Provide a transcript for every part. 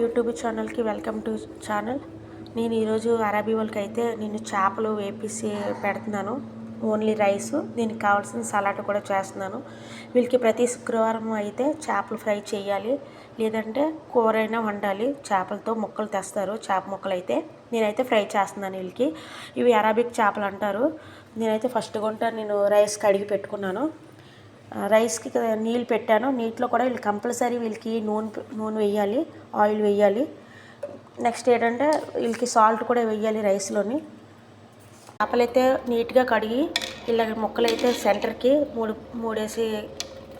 YouTube ఛానల్కి welcome to channel. నేను ఈరోజు అరబీ వాళ్ళకి అయితే నేను చేపలు వేపేసి పెడుతున్నాను. ఓన్లీ రైస్, దీనికి కావాల్సిన సలాడ్ కూడా చేస్తున్నాను. వీళ్ళకి ప్రతి శుక్రవారం అయితే చేపలు ఫ్రై చేయాలి, లేదంటే కూర అయినా వండాలి. చేపలతో ముక్కలు తెస్తారు, చేప ముక్కలు అయితే నేనైతే ఫ్రై చేస్తున్నాను వీళ్ళకి. ఇవి అరబిక్ చేపలు అంటారు. నేనైతే ఫస్ట్ నేను రైస్ కడిగి పెట్టుకున్నాను. రైస్కి నీళ్ళు పెట్టాను. నీటిలో కూడా వీళ్ళు కంపల్సరీ వీళ్ళకి నూనె వేయాలి, ఆయిల్ వేయాలి. నెక్స్ట్ ఏంటంటే వీళ్ళకి సాల్ట్ కూడా వేయాలి రైస్లోని. చేపలైతే నీట్గా కడిగి ఇలా ముక్కలు అయితే సెంటర్కి మూడేసి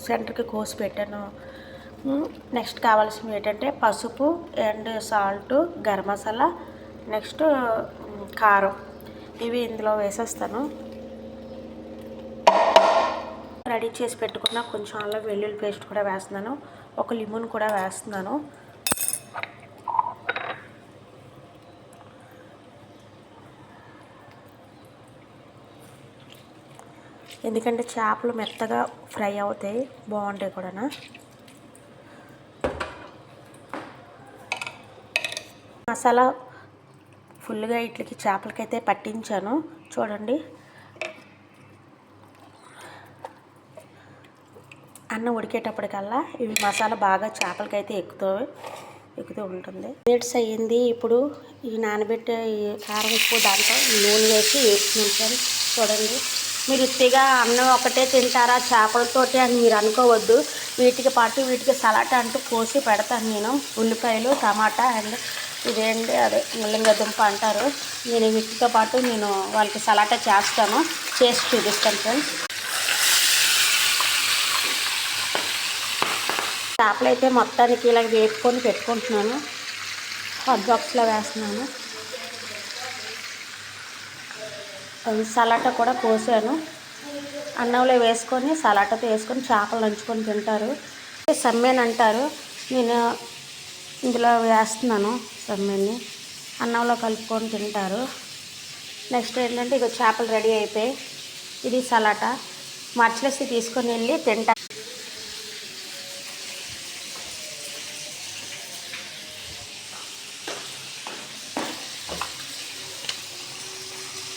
సెంటర్కి కోసి పెట్టాను. నెక్స్ట్ కావాల్సినవి ఏంటంటే పసుపు and salt, garam masala, next కారం, ఇవి ఇందులో వేసేస్తాను. రెడీ చేసి పెట్టుకున్న కొంచెం అల్లం వెల్లుల్లి పేస్ట్ కూడా వేస్తున్నాను. ఒక లెమన్ కూడా వేస్తున్నాను. ఎందుకంటే చేపలు మెత్తగా ఫ్రై అవుతాయి, బాగుంటాయి కూడా. మసాలా ఫుల్గా ఇట్లకి చేపలకైతే పట్టించాను చూడండి. అన్నం ఉడికేటప్పటికల్లా ఇవి మసాలా బాగా చేపలకైతే ఎక్కుతూ ఉంటుంది. మినిట్స్ అయ్యింది. ఇప్పుడు ఈ నానబెట్టే కారం, ఉప్పు దాంట్లో నూనె వేసి వేసుకుంటాను. చూడండి, మీరు ఉత్తిగా అన్నం ఒకటే తింటారా చేపలతోటి అని మీరు అనుకోవద్దు. వీటికి పాటు వీటికి సలాడ్ అంటూ కోసి పెడతాను నేను. ఉల్లిపాయలు, టమాటా అండ్ ఇదేంటి అదే ముల్లంగి దుంప అంటారు. నేను వీటితో పాటు వాళ్ళకి సలాడ్ చేస్తాను, చేసి చూపిస్తాను ఫ్రెండ్స్. చేపలు అయితే మొత్తానికి ఇలా వేపుకొని పెట్టుకుంటున్నాను. హాట్ బాక్స్లో వేస్తున్నాను. సలాటా కూడా కోసాను. అన్నంలో వేసుకొని సలాటాతో వేసుకొని చేపలు నంచుకొని తింటారు. సమ్మేన్ అంటారు. నేను ఇందులో వేస్తున్నాను సమ్మేన్ని. అన్నంలో కలుపుకొని తింటారు. నెక్స్ట్ ఏంటంటే ఇక చేపలు రెడీ అయిపోయి ఇది సలాటా మర్చిలేసి తీసుకొని వెళ్ళి తింటారు.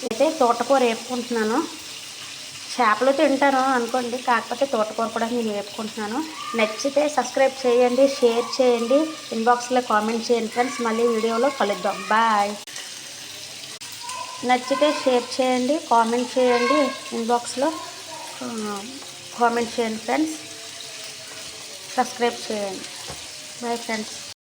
అయితే తోటకూర వేపుకుంటున్నాను. చేపలు తింటాను అనుకోండి, కాకపోతే తోటకూర కూడా నేను వేపుకుంటున్నాను. నచ్చితే సబ్స్క్రైబ్ చేయండి, షేర్ చేయండి, ఇన్బాక్స్లో కామెంట్ చేయండి ఫ్రెండ్స్. మళ్ళీ వీడియోలో కలుద్దాం. బాయ్. నచ్చితే షేర్ చేయండి, కామెంట్ చేయండి, ఇన్బాక్స్లో కామెంట్ చేయండి ఫ్రెండ్స్. సబ్స్క్రైబ్ చేయండి. Bye friends.